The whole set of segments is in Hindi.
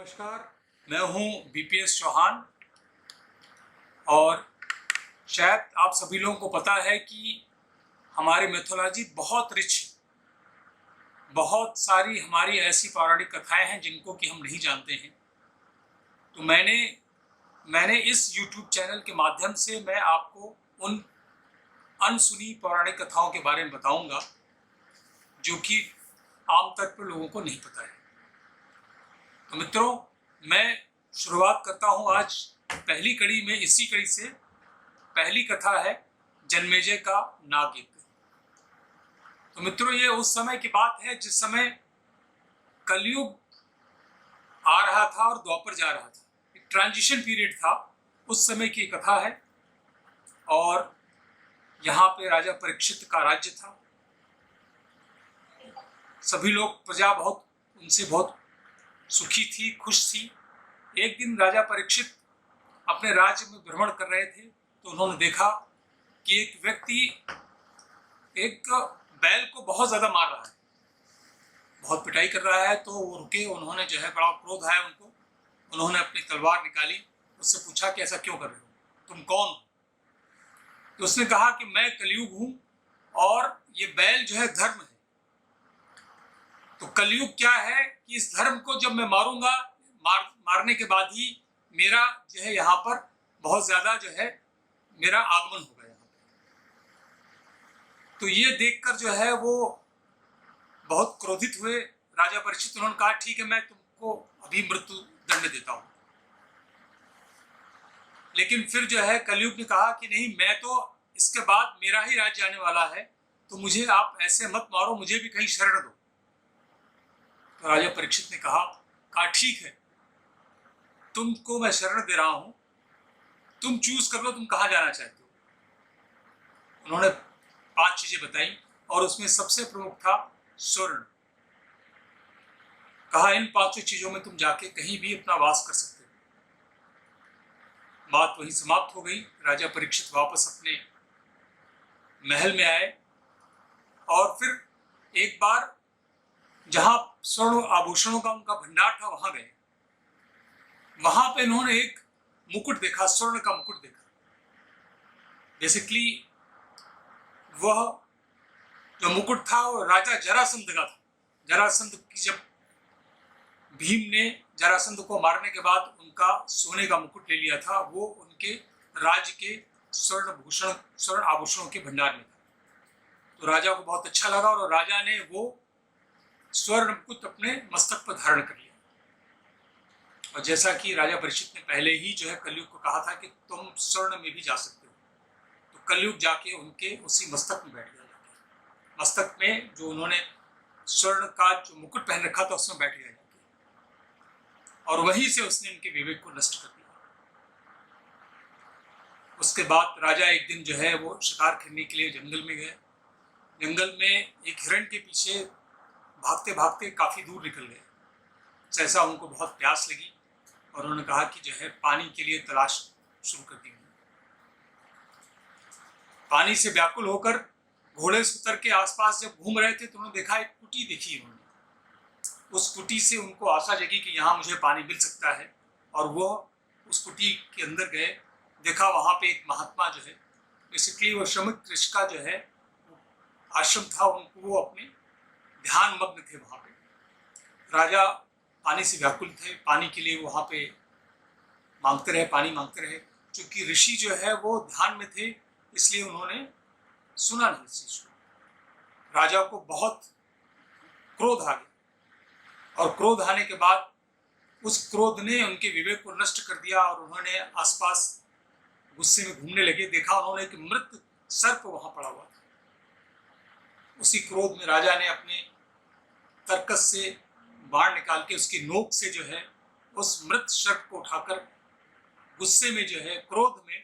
नमस्कार, मैं हूं बीपीएस चौहान और शायद आप सभी लोगों को पता है कि हमारी मैथोलॉजी बहुत रिच है। बहुत सारी हमारी ऐसी पौराणिक कथाएं हैं जिनको कि हम नहीं जानते हैं। तो मैंने इस YouTube चैनल के माध्यम से मैं आपको उन अनसुनी पौराणिक कथाओं के बारे में बताऊंगा जो कि आमतौर पर लोगों को नहीं पता है। तो मित्रों, मैं शुरुआत करता हूं आज पहली कड़ी में। इसी कड़ी से पहली कथा है जन्मेजय का नागयज्ञ। तो मित्रों, ये उस समय की बात है जिस समय कलयुग आ रहा था और द्वापर जा रहा था। एक ट्रांजिशन पीरियड था, उस समय की कथा है। और यहाँ पे राजा परीक्षित का राज्य था। सभी लोग, प्रजा उनसे बहुत सुखी थी, खुश थी। एक दिन राजा परीक्षित अपने राज्य में भ्रमण कर रहे थे तो उन्होंने देखा कि एक व्यक्ति एक बैल को बहुत ज्यादा मार रहा है, बहुत पिटाई कर रहा है। तो वो रुके, उन्होंने जो है, बड़ा क्रोध आया उनको। उन्होंने अपनी तलवार निकाली, उससे पूछा कि ऐसा क्यों कर रहे हो, तुम कौन हो? तो उसने कहा कि मैं कलयुग हूं और ये बैल जो है धर्म है। तो कलयुग क्या है कि इस धर्म को जब मैं मारूंगा, मारने के बाद ही मेरा जो है यहाँ पर बहुत ज्यादा जो है मेरा आगमन होगा यहाँ पर। तो ये देखकर जो है वो बहुत क्रोधित हुए राजा परीक्षित। उन्होंने कहा ठीक है, मैं तुमको अभी मृत्यु दंड देता हूं। लेकिन फिर जो है कलयुग ने कहा कि नहीं, मैं तो इसके बाद मेरा ही राज्य आने वाला है, तो मुझे आप ऐसे मत मारो, मुझे भी कहीं शरण दो। तो राजा परीक्षित ने कहा ठीक है, तुमको मैं शरण दे रहा हूं, तुम चूज कर लो तुम कहां जाना चाहते हो। उन्होंने 5 चीजें बताई और उसमें सबसे प्रमुख था स्वर्ण। कहा इन 5 चीजों में तुम जाके कहीं भी अपना वास कर सकते हो। बात वहीं समाप्त हो गई। राजा परीक्षित वापस अपने महल में आए और फिर एक बार जहां स्वर्ण आभूषणों का उनका भंडार था वहां गए। वहां पे इन्होंने एक मुकुट देखा, स्वर्ण का मुकुट देखा। बेसिकली वह जो मुकुट था वो राजा जरासंध का था। जरासंध की, जब भीम ने जरासंध को मारने के बाद उनका सोने का मुकुट ले लिया था, वो उनके राज्य के स्वर्ण आभूषणों के भंडार में था। तो राजा को बहुत अच्छा लगा और राजा ने वो स्वर्ण मुकुट अपने मस्तक पर धारण कर लिया। और जैसा कि राजा परीक्षित ने पहले ही जो है कलयुग को कहा था कि तुम स्वर्ण में भी जा सकते हो, तो कलयुग जाके उनके उसी मस्तक में बैठ गया। मस्तक में जो उन्होंने स्वर्ण का जो मुकुट पहन रखा था उसमें बैठ गया और वहीं से उसने उनके विवेक को नष्ट कर दिया। उसके बाद राजा एक दिन जो है वो शिकार करने के लिए जंगल में गए। जंगल में एक हिरण के पीछे भागते भागते काफी दूर निकल गए। सहसा उनको बहुत प्यास लगी और उन्होंने कहा कि जो है पानी के लिए तलाश शुरू कर दी। पानी से व्याकुल होकर घोड़े से उतर के आसपास जब घूम रहे थे तो उन्होंने देखा, एक कुटी देखी उन्होंने। उस कुटी से उनको आशा जगी कि यहाँ मुझे पानी मिल सकता है। और वो उस कुटी के अंदर गए, देखा वहां पे एक महात्मा जो है, बेसिकली वो श्रमिक ऋषि का जो है आश्रम था, उनको वो अपने ध्यान मग्न थे वहां पे। राजा पानी से व्याकुल थे, पानी के लिए वहां पे मांगते रहे, पानी मांगते रहे। क्योंकि ऋषि जो है वो ध्यान में थे, इसलिए उन्होंने सुना नहीं इस चीज को। राजा को बहुत क्रोध आ गया और क्रोध आने के बाद उस क्रोध ने उनके विवेक को नष्ट कर दिया और उन्होंने आसपास गुस्से में घूमने लगे। देखा उन्होंने कि मृत सर्प वहां पड़ा हुआ था। उसी क्रोध में राजा ने अपने तरकस से बाण निकाल के उसकी नोक से जो है उस मृत सर्प को उठाकर गुस्से में जो है, क्रोध में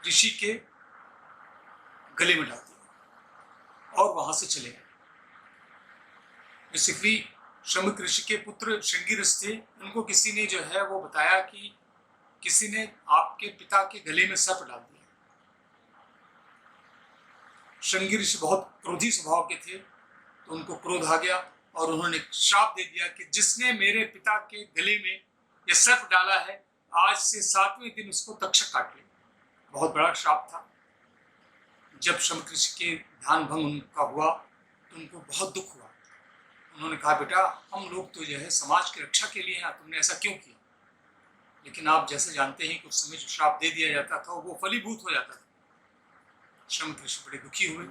ऋषि के गले में डाल दिया और वहां से चले गए। बेसिकली श्रमिक ऋषि के पुत्र श्रृंगी ऋषि थे, उनको किसी ने जो है वो बताया कि किसी ने आपके पिता के गले में सर्प डाल दिया। श्रृंगी ऋषि बहुत क्रोधी स्वभाव के थे, तो उनको क्रोध आ गया और उन्होंने श्राप दे दिया कि जिसने मेरे पिता के गले में यह सर्प डाला है, आज से 7वें दिन उसको तक्षक काट ले। बहुत बड़ा श्राप था। जब शंकर ऋषि के ध्यान भंग उनका हुआ तो उनको बहुत दुख हुआ। उन्होंने कहा, बेटा हम लोग तो जो है समाज की रक्षा के लिए हैं, तुमने ऐसा क्यों किया? लेकिन आप जैसे जानते हैं कि उस समय जो श्राप दे दिया जाता था वो फलीभूत हो जाता था। शंकर ऋषि बड़े दुखी हुए।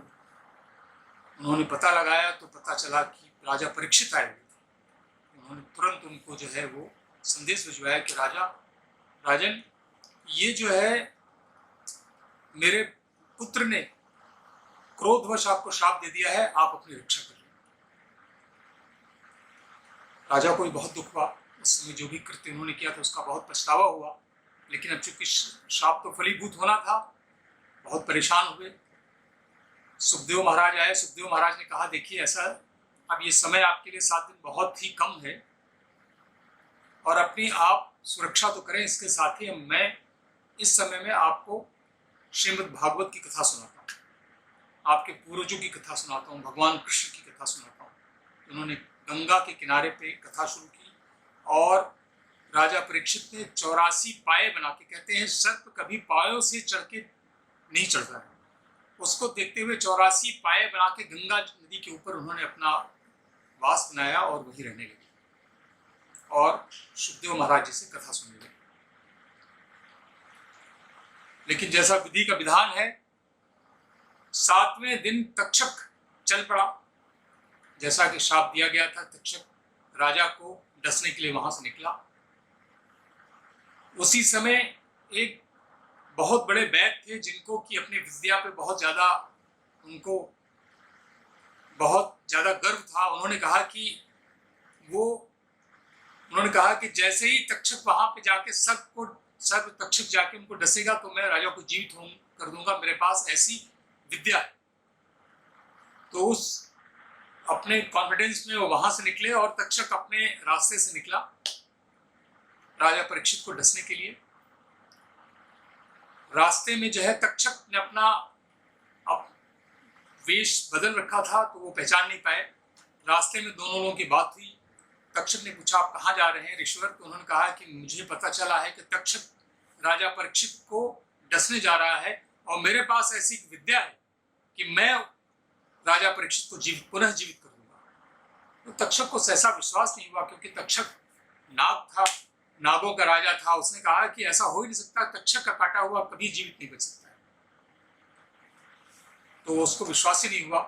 उन्होंने पता लगाया तो पता चला कि राजा परीक्षित आए हुए थे। उन्होंने तुरंत उनको जो है वो संदेश भिजवाया कि राजन, ये जो है मेरे पुत्र ने क्रोधवश आपको श्राप दे दिया है, आप अपनी रक्षा करिए। राजा को भी बहुत दुख हुआ। उस समय जो भी कृत्य उन्होंने किया था उसका बहुत पछतावा हुआ, लेकिन अब चूंकि श्राप तो फलीभूत होना था, बहुत परेशान हुए। सुखदेव महाराज आए। सुखदेव महाराज ने कहा, देखिए ऐसा, अब ये समय आपके लिए 7 दिन बहुत ही कम है और अपनी आप सुरक्षा तो करें, इसके साथ ही मैं इस समय में आपको श्रीमद् भागवत की कथा सुनाता हूँ, आपके पूर्वजों की कथा सुनाता हूँ, भगवान कृष्ण की कथा सुनाता हूँ। उन्होंने गंगा के किनारे पे कथा शुरू की और राजा परीक्षित ने 84 पाए बना के, कहते हैं सर्प कभी पायों से चढ़ के नहीं चढ़ता है, उसको देखते हुए 84 पाए बना के गंगा नदी के ऊपर उन्होंने अपना वास बनाया और वहीं रहने लगे और सुखदेव महाराज जी से कथा सुनने लगे। लेकिन जैसा विधि का विधान है, 7वें दिन तक्षक चल पड़ा। जैसा कि श्राप दिया गया था, तक्षक राजा को डसने के लिए वहां से निकला। उसी समय एक बहुत बड़े वैद्य थे जिनको कि अपनी विद्या पे बहुत ज्यादा गर्व था। उन्होंने कहा कि जैसे ही तक्षक वहां पे जाके सर्प तक्षक जाके उनको डसेगा तो मैं राजा को जीवित कर दूंगा, मेरे पास ऐसी विद्या है। तो उस अपने कॉन्फिडेंस में वो वहां से निकले और तक्षक अपने रास्ते से निकला राजा परीक्षित को डसने के लिए। रास्ते में जो है तक्षक ने अपना वेश बदल रखा था तो वो पहचान नहीं पाए। रास्ते में दोनों लोगों की बात हुई। तक्षक ने पूछा, आप कहाँ जा रहे हैं ऋषिवर? तो उन्होंने कहा कि मुझे पता चला है कि तक्षक राजा परीक्षित को डसने जा रहा है और मेरे पास ऐसी विद्या है कि मैं राजा परीक्षित को पुनः जीवित कर दूंगा। तो तक्षक को सहसा विश्वास नहीं हुआ, क्योंकि तक्षक नाग था, नागों का राजा था। उसने कहा कि ऐसा हो ही नहीं सकता, तक्षक का काटा हुआ कभी जीवित नहीं बच सकता है। तो उसको विश्वास ही नहीं हुआ।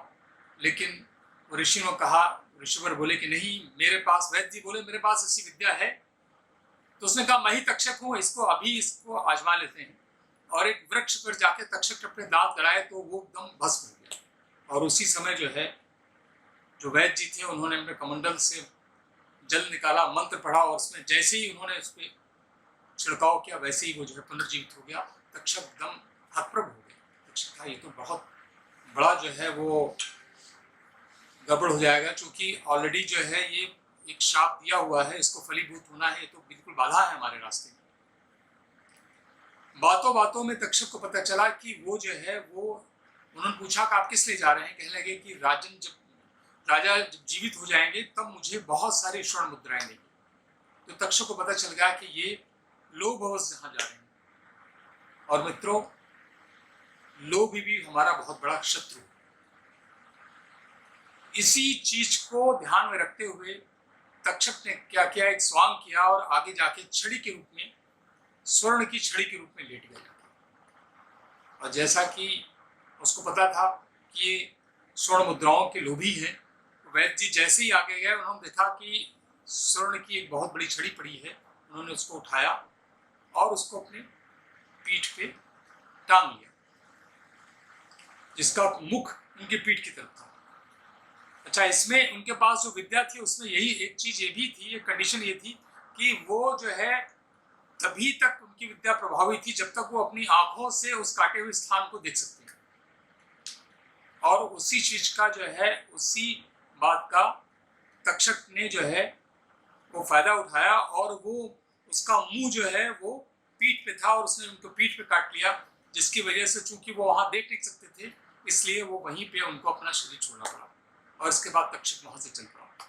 लेकिन ऋषि ने कहा, ऋषिवर बोले कि नहीं, मेरे पास, वैद्य जी बोले मेरे पास ऐसी विद्या है। तो उसने कहा, मैं ही तक्षक हूँ, इसको आजमा लेते हैं। और एक वृक्ष पर जाके तक्षक अपने दांत गड़ाए तो वो एकदम भस्म हो गया। और उसी समय जो है जो वैद्य जी थे उन्होंने अपने कमंडल से जल निकाला, मंत्र पढ़ा और उसमें जैसे ही उन्होंने उस पर छिड़काव किया वैसे ही वो जो है पुनर्जीवित हो गया। तक्षक एकदम हतप्रभ हो गया। तक्षक था, ये तो बहुत बड़ा जो है वो गड़बड़ हो जाएगा, क्योंकि ऑलरेडी जो है ये एक श्राप दिया हुआ है, इसको फलीभूत होना है, तो बिल्कुल बाधा है हमारे रास्ते में। बातों बातों में तक्षक को पता चला कि वो जो है उन्होंने पूछा कि आप किस लिए जा रहे हैं? कहने लगे कि राजा जब जीवित हो जाएंगे तब मुझे बहुत सारी स्वर्ण मुद्राएं देंगे। तो तक्षक को पता चल गया कि ये लोभवश जहां जा रहे हैं। और मित्रों, लोभ भी हमारा बहुत बड़ा शत्रु है। इसी चीज को ध्यान में रखते हुए तक्षक ने क्या किया, एक स्वांग किया और आगे जाके छड़ी के रूप में, स्वर्ण की छड़ी के रूप में लेट गया। और जैसा कि उसको पता था कि ये स्वर्ण मुद्राओं के लोभी हैं, वैद्य जी जैसे ही आगे गए उन्होंने देखा कि स्वर्ण की एक बहुत बड़ी छड़ी पड़ी है। उन्होंने उसको उठाया और उसको अपने पीठ पे टांग लिया, जिसका मुख उनके पीठ की तरफ था। अच्छा, इसमें उनके पास जो विद्या थी उसमें यही एक चीज ये भी थी, एक कंडीशन ये थी कि वो जो है तभी तक उनकी विद्या प्रभावी थी जब तक वो अपनी आंखों से उस काटे हुए स्थान को देख सकते हैं। और उसी चीज का जो है, उसी बात का तक्षक ने जो है वो फायदा उठाया और वो उसका मुंह जो है वो पीठ पे था और उसने उनको पीठ पे काट लिया, जिसकी वजह से चूंकि वो वहां देख नहीं सकते थे इसलिए वो वहीं पे उनको अपना शरीर छोड़ना पड़ा। और इसके बाद तक्षक वहां से चल पड़ा।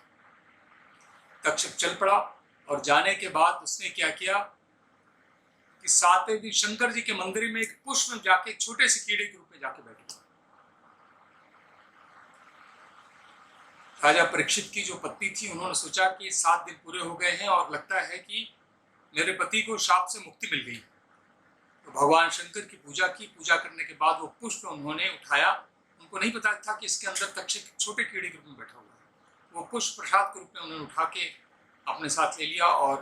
तक्षक चल पड़ा और जाने के बाद उसने क्या किया कि 7वें दिन शंकर जी के मंदिर में एक पुष्प में जाके एक छोटे से कीड़े के रूप में जाके बैठ गया। राजा परीक्षित की जो पत्नी थी, उन्होंने सोचा कि 7 दिन पूरे हो गए हैं और लगता है कि मेरे पति को शाप से मुक्ति मिल गई। तो भगवान शंकर की पूजा की। पूजा करने के बाद वो पुष्प उन्होंने उठाया। उनको नहीं पता था कि इसके अंदर तक्षक छोटे कीड़े के रूप में बैठा हुआ है। वो पुष्प प्रसाद के रूप में उन्होंने उठा के अपने साथ ले लिया और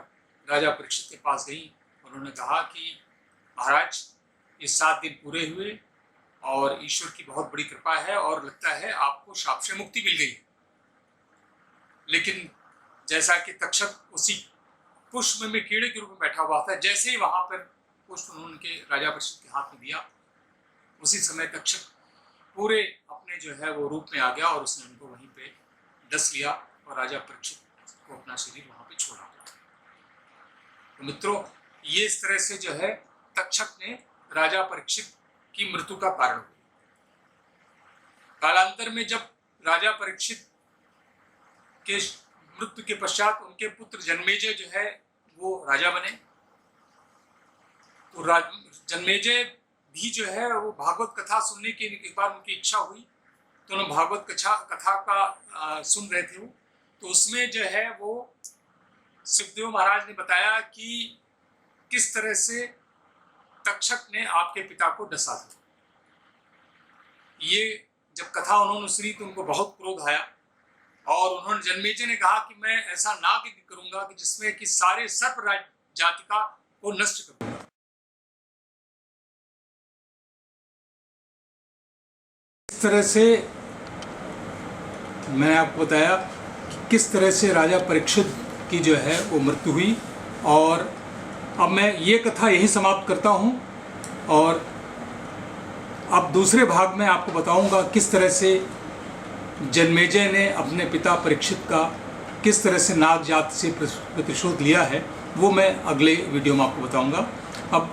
राजा परीक्षित के पास गई। उन्होंने कहा कि महाराज, ये 7 दिन पूरे हुए और ईश्वर की बहुत बड़ी कृपा है और लगता है आपको शाप से मुक्ति मिल गई। लेकिन जैसा कि तक्षक उसी पुष्प में कीड़े के रूप में बैठा हुआ था, जैसे ही वहां पर पुष्प उन्होंने राजा परीक्षित के हाथ में दिया, उसी समय तक्षक पूरे अपने जो है वो रूप में आ गया और उसने उनको वहीं पे डस लिया और राजा परीक्षित को अपना शरीर वहां पे छोड़ा। तो मित्रों, ये इस तरह से जो है तक्षक ने राजा परीक्षित की मृत्यु का कारण हुआ। कालांतर में जब राजा परीक्षित के मृत्यु के पश्चात उनके पुत्र जन्मेजय जो है वो राजा बने। तो जन्मेजय भी जो है वो भागवत कथा सुनने की एक बार उनकी इच्छा हुई, तो उन्होंने भागवत कथा का सुन रहे थे वो। तो उसमें जो है वो सुखदेव महाराज ने बताया कि किस तरह से तक्षक ने आपके पिता को डसा था। ये जब कथा उन्होंने सुनी तो उनको बहुत क्रोध आया और उन्होंने जन्मेजय ने कहा कि मैं ऐसा नाग करूंगा कि जिसमें कि सारे सर्प जातिका को नष्ट करूंगा। इस तरह से मैंने आपको बताया कि किस तरह से राजा परीक्षित की जो है वो मृत्यु हुई। और अब मैं ये कथा यहीं समाप्त करता हूँ और अब दूसरे भाग में आपको बताऊंगा किस तरह से जन्मेजय ने अपने पिता परीक्षित का किस तरह से नाग जात से प्रतिशोध लिया है, वो मैं अगले वीडियो में आपको बताऊंगा। अब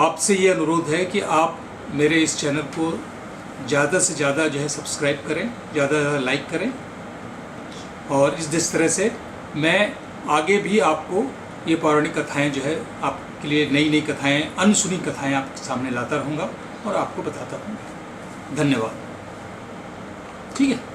आपसे ये अनुरोध है कि आप मेरे इस चैनल को ज़्यादा से ज़्यादा जो है सब्सक्राइब करें, ज़्यादा से ज़्यादा लाइक करें और इस तरह से मैं आगे भी आपको ये पौराणिक कथाएं जो है आपके लिए नई नई कथाएं, अनसुनी कथाएं आपके सामने लाता रहूँगा और आपको बताता रहूँगा। धन्यवाद। ठीक है।